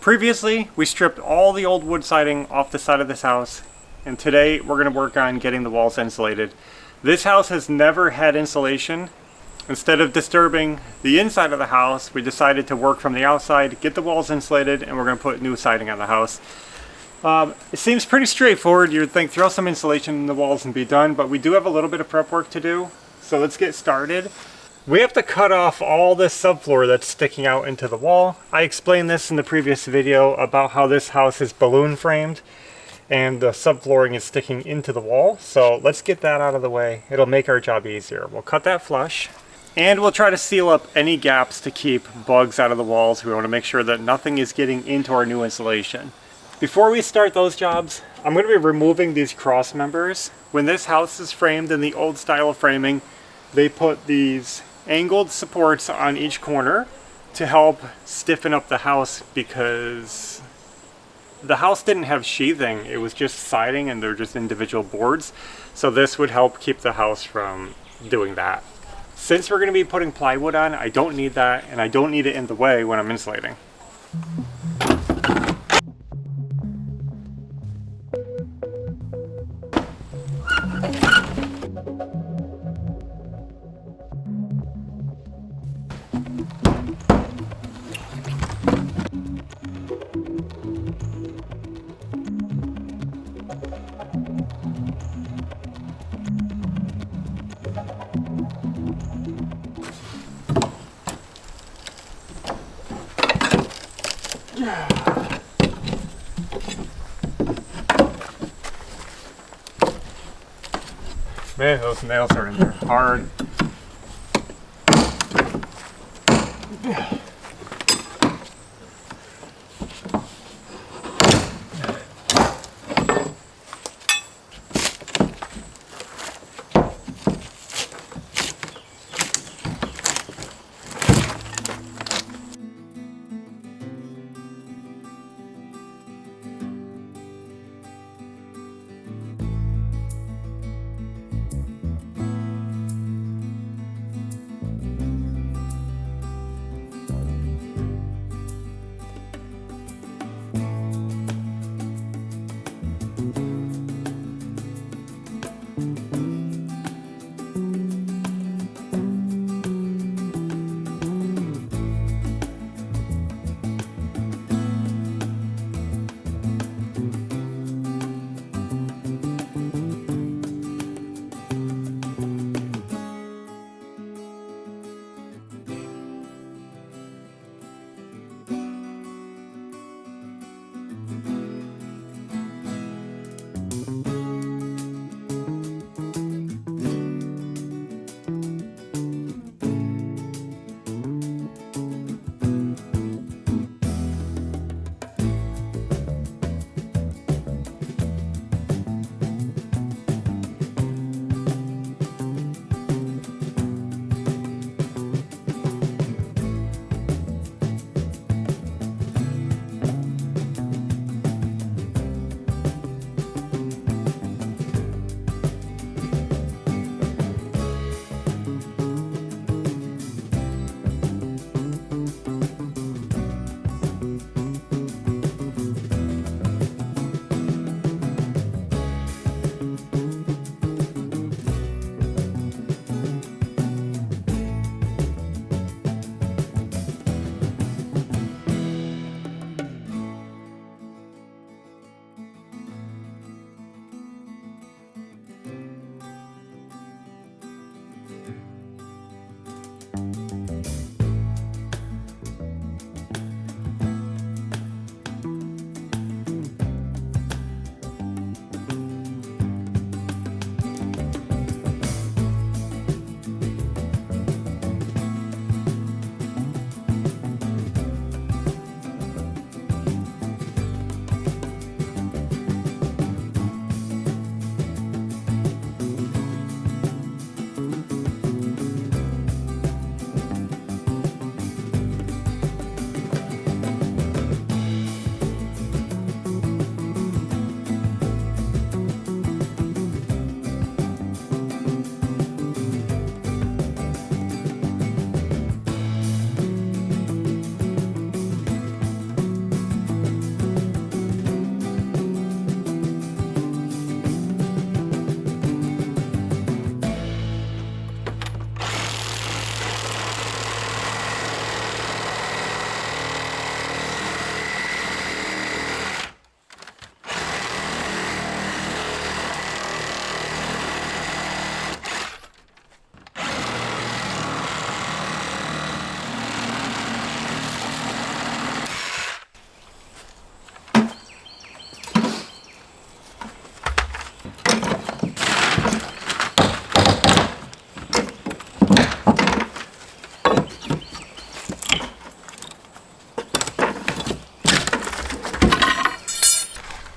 Previously, we stripped all the old wood siding off the side of this house, and today we're going to work on getting the walls insulated. This house has never had insulation. Instead of disturbing the inside of the house, we decided to work from the outside, get the walls insulated, and we're going to put new siding on the house. It seems pretty straightforward. You'd think throw some insulation in the walls and be done, but we do have a little bit of prep work to do. So let's get started. We have to cut off all this subfloor that's sticking out into the wall. I explained this in the previous video about how this house is balloon framed and the subflooring is sticking into the wall. So let's get that out of the way. It'll make our job easier. We'll cut that flush and we'll try to seal up any gaps to keep bugs out of the walls. We want to make sure that nothing is getting into our new insulation. Before we start those jobs, I'm going to be removing these cross members. When this house is framed in the old style of framing, they put these angled supports on each corner to help stiffen up the house because the house didn't have sheathing. It was just siding and they're just individual boards. So this would help keep the house from doing that. Since we're going to be putting plywood on, I don't need that and I don't need it in the way when I'm insulating. Man, those nails are in there hard.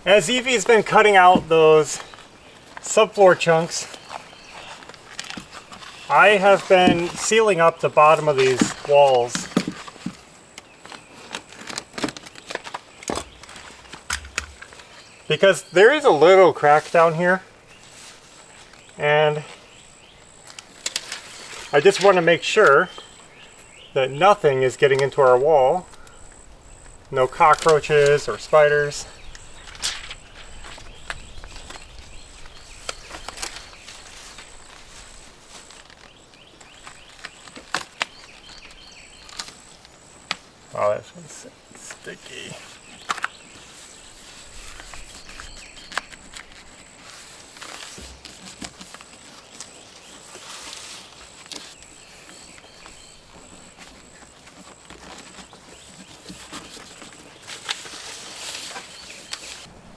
As Evie's been cutting out those subfloor chunks, I have been sealing up the bottom of these walls. Because there is a little crack down here, and I just want to make sure that nothing is getting into our wall. No cockroaches or spiders. Oh, this one's sticky.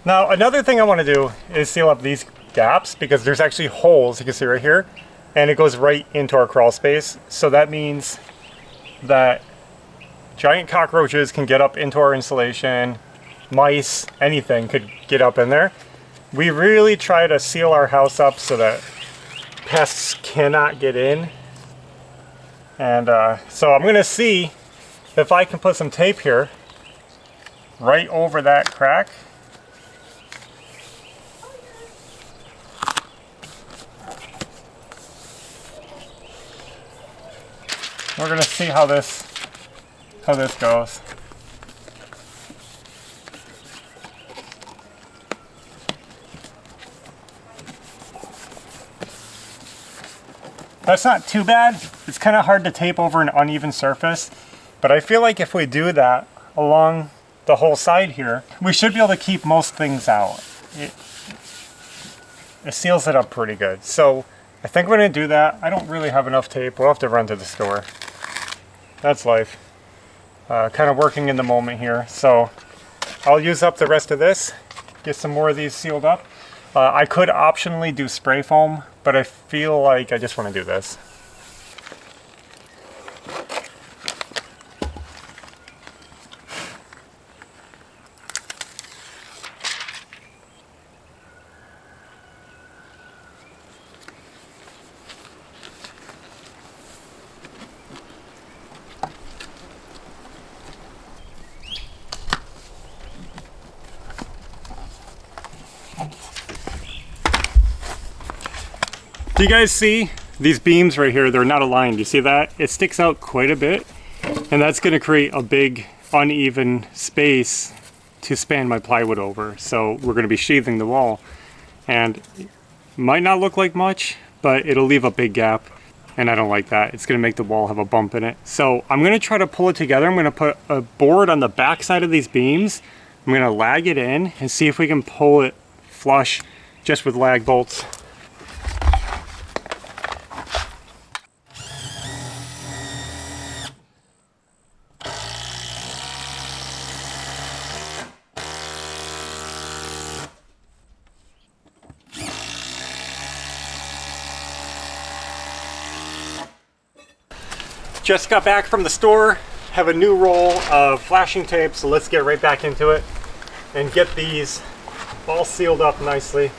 Now, another thing I want to do is seal up these gaps, because there's actually holes, you can see right here, and it goes right into our crawl space. So that means that giant cockroaches can get up into our insulation, mice, anything could get up in there. We really try to seal our house up so that pests cannot get in. And so I'm going to see if I can put some tape here right over that crack. We're going to see how this goes. That's not too bad. It's kind of hard to tape over an uneven surface, but I feel like if we do that along the whole side here, we should be able to keep most things out. It seals it up pretty good. So I think we're going to do that. I don't really have enough tape. We'll have to run to the store. That's life. Kind of working in the moment here. So I'll use up the rest of this, get some more of these sealed up. I could optionally do spray foam, but I feel like I just want to do this. Do you guys see these beams right here? They're not aligned. You see that? It sticks out quite a bit, and that's going to create a big uneven space to span my plywood over. So we're going to be sheathing the wall, and it might not look like much, but it'll leave a big gap, and I don't like that. It's going to make the wall have a bump in it. So I'm going to try to pull it together. I'm going to put a board on the back side of these beams. I'm going to lag it in and see if we can pull it flush just with lag bolts. Just got back from the store, have a new roll of flashing tape, so let's get right back into it and get these all sealed up nicely.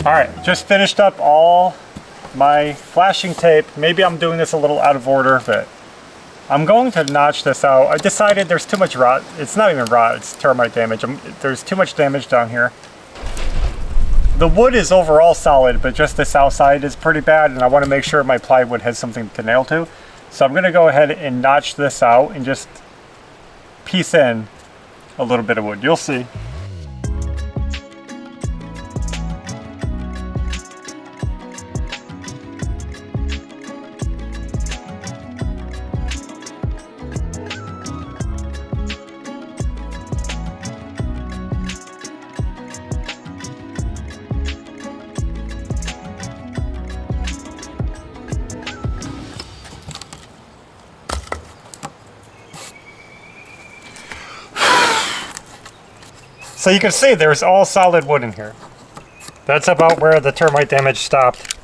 All right, just finished up all my flashing tape. Maybe I'm doing this a little out of order, but I'm going to notch this out. I decided there's too much rot. It's not even rot, it's termite damage. There's too much damage down here. The wood is overall solid, but just this outside is pretty bad, and I want to make sure my plywood has something to nail to. So I'm going to go ahead and notch this out and just piece in a little bit of wood. You'll see. So you can see there's all solid wood in here. That's about where the termite damage stopped.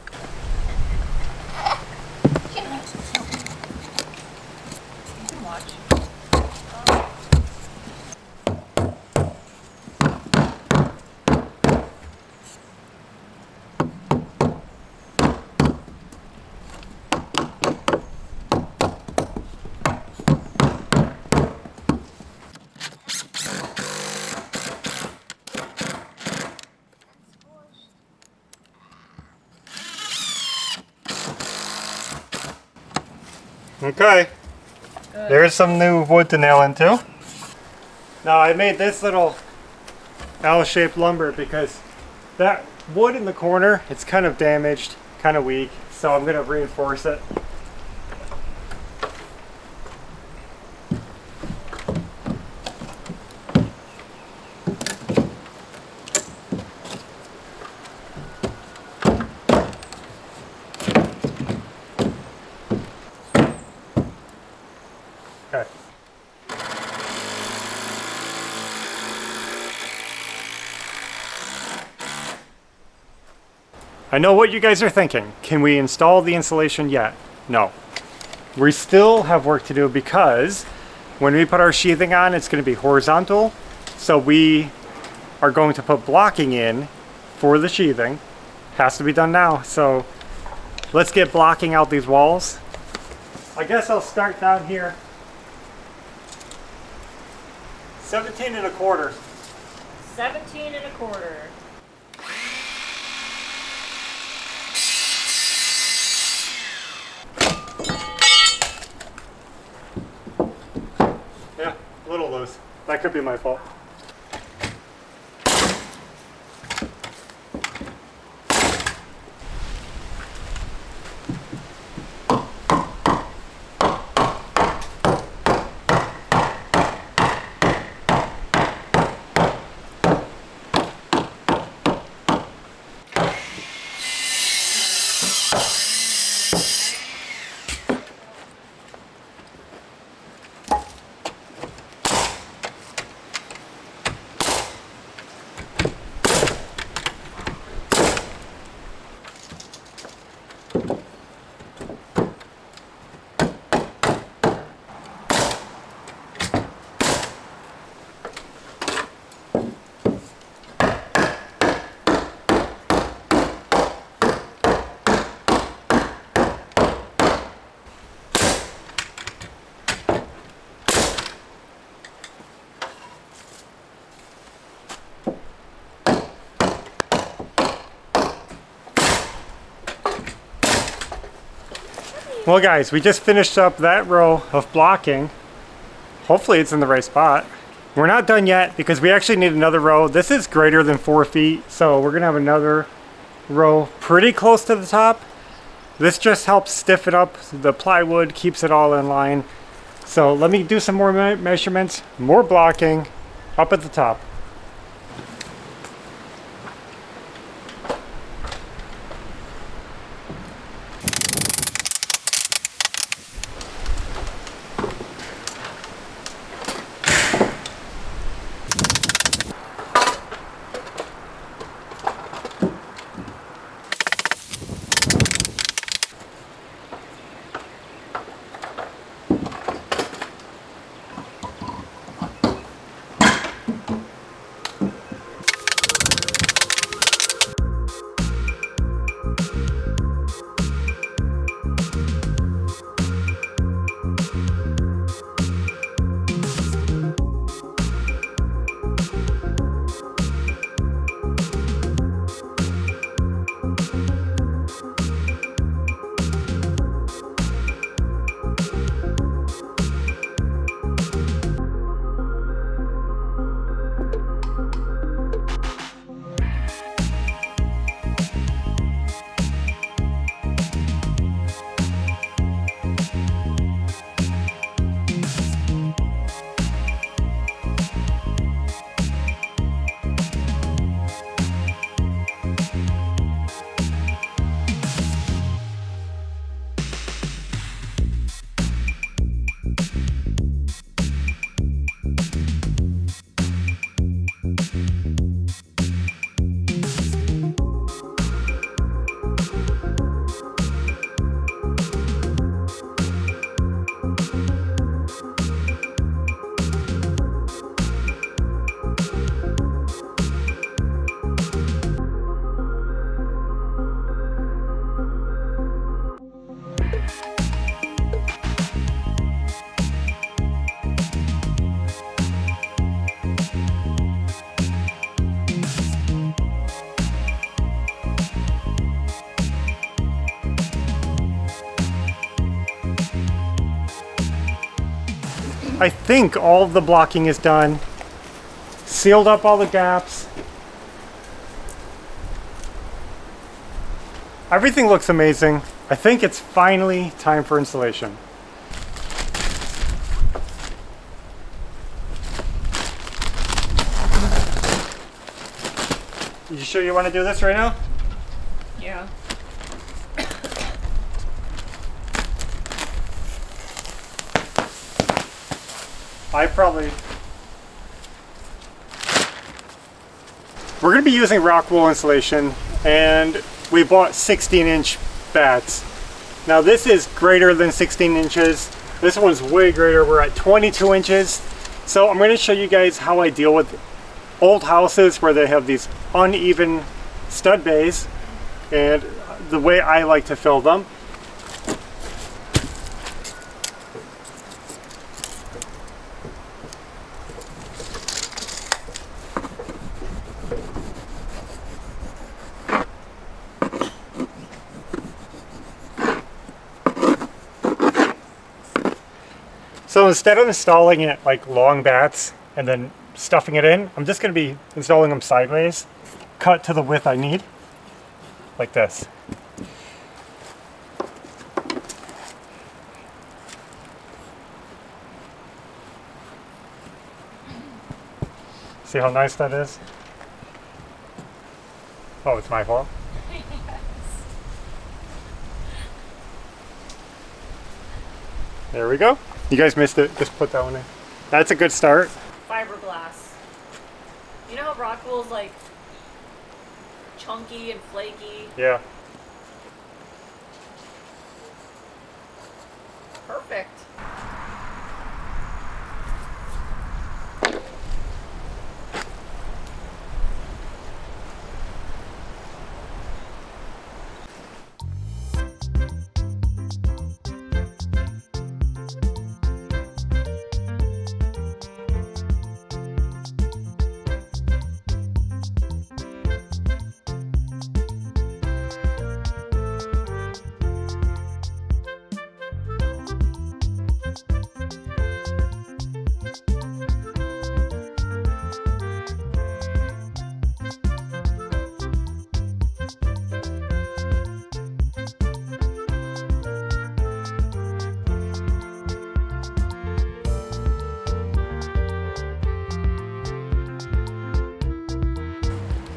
Okay, good. There's some new wood to nail into. Now I made this little L-shaped lumber because that wood in the corner, it's kind of damaged, kind of weak, so I'm going to reinforce it. Okay. I know what you guys are thinking. Can we install the insulation yet? No. We still have work to do because when we put our sheathing on, it's going to be horizontal. So we are going to put blocking in for the sheathing. Has to be done now. So let's get blocking out these walls. I guess I'll start down here. 17 1/4. 17 1/4. Yeah, a little loose. That could be my fault. Well guys, we just finished up that row of blocking. Hopefully it's in the right spot. We're not done yet because we actually need another row. This is greater than 4 feet, so we're gonna have another row pretty close to the top. This just helps stiffen up the plywood, keeps it all in line. So let me do some more measurements, more blocking up at the top. I think all of the blocking is done. Sealed up all the gaps. Everything looks amazing. I think it's finally time for installation. You sure you want to do this right now? Yeah. We're going to be using rock wool insulation, and we bought 16-inch bats. Now this is greater than 16 inches. This one's way greater. We're at 22 inches. So I'm going to show you guys how I deal with old houses where they have these uneven stud bays and the way I like to fill them. So instead of installing it like long bats and then stuffing it in, I'm just going to be installing them sideways, cut to the width I need, like this. See how nice that is? Oh, it's my fault. There we go. You guys missed it. Just put that one in. That's a good start. Fiberglass. You know how rock wool's like chunky and flaky? Yeah. Perfect.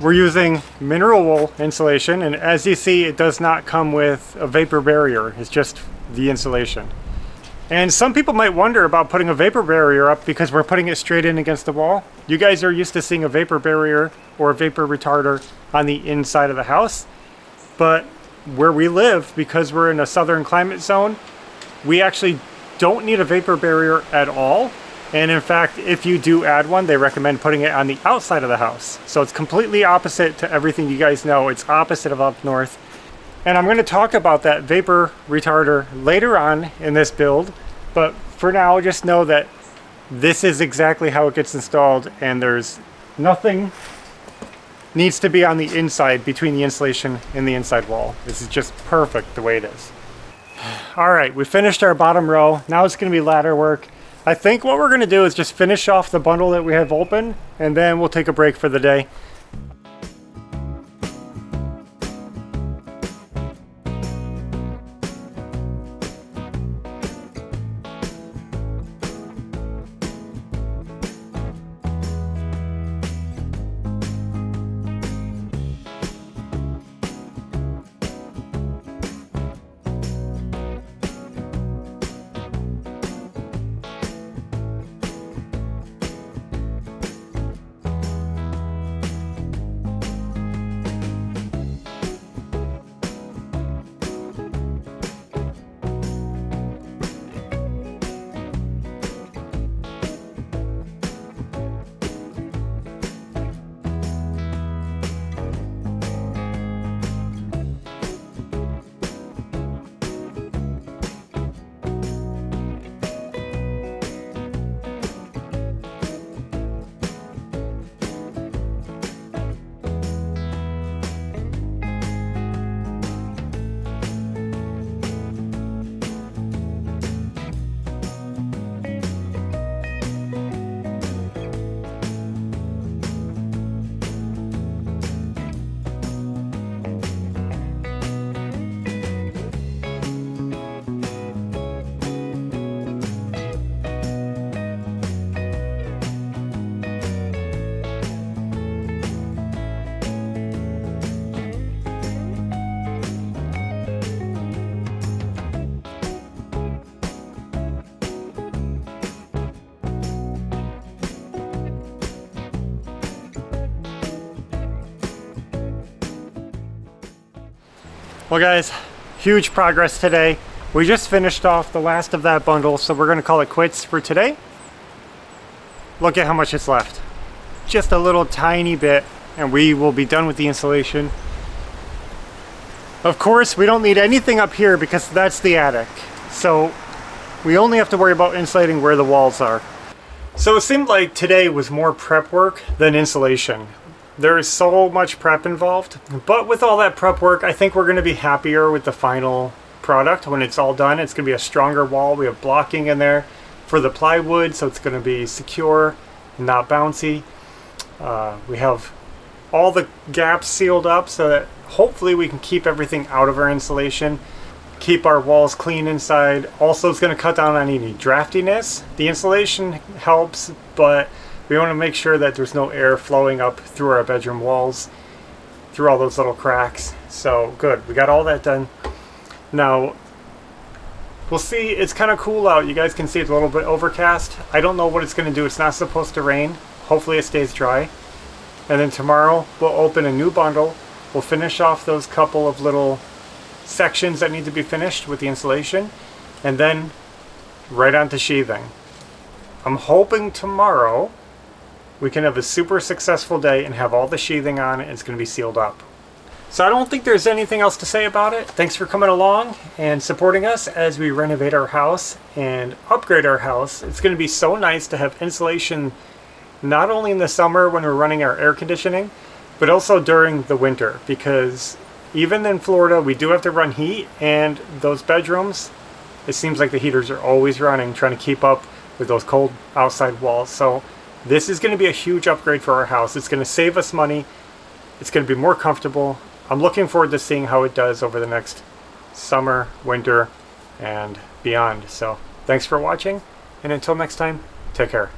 We're using mineral wool insulation, and as you see, it does not come with a vapor barrier. It's just the insulation. And some people might wonder about putting a vapor barrier up because we're putting it straight in against the wall. You guys are used to seeing a vapor barrier or a vapor retarder on the inside of the house. But where we live, because we're in a southern climate zone, we actually don't need a vapor barrier at all. And in fact, if you do add one, they recommend putting it on the outside of the house. So it's completely opposite to everything you guys know. It's opposite of up north. And I'm going to talk about that vapor retarder later on in this build. But for now, just know that this is exactly how it gets installed, and there's nothing needs to be on the inside between the insulation and the inside wall. This is just perfect the way it is. All right, we finished our bottom row. Now it's going to be ladder work. I think what we're going to do is just finish off the bundle that we have open, and then we'll take a break for the day. Well guys, huge progress today. We just finished off the last of that bundle, so we're gonna call it quits for today. Look at how much is left. Just a little tiny bit, and we will be done with the installation. Of course, we don't need anything up here because that's the attic. So we only have to worry about insulating where the walls are. So it seemed like today was more prep work than insulation. There is so much prep involved, but with all that prep work, I think we're going to be happier with the final product when it's all done. It's going to be a stronger wall. We have blocking in there for the plywood, so it's going to be secure and not bouncy. We have all the gaps sealed up so that hopefully we can keep everything out of our insulation, keep our walls clean inside. Also, it's going to cut down on any draftiness. The insulation helps, but we want to make sure that there's no air flowing up through our bedroom walls, through all those little cracks. So good, we got all that done. Now, we'll see, it's kind of cool out. You guys can see it's a little bit overcast. I don't know what it's going to do. It's not supposed to rain. Hopefully it stays dry. And then tomorrow we'll open a new bundle. We'll finish off those couple of little sections that need to be finished with the insulation. And then right on to sheathing. I'm hoping tomorrow we can have a super successful day and have all the sheathing on and it's going to be sealed up. So I don't think there's anything else to say about it. Thanks for coming along and supporting us as we renovate our house and upgrade our house. It's going to be so nice to have insulation not only in the summer when we're running our air conditioning, but also during the winter, because even in Florida we do have to run heat, and those bedrooms, it seems like the heaters are always running, trying to keep up with those cold outside walls. So this is going to be a huge upgrade for our house. It's going to save us money. It's going to be more comfortable. I'm looking forward to seeing how it does over the next summer, winter, and beyond. So thanks for watching, and until next time, take care.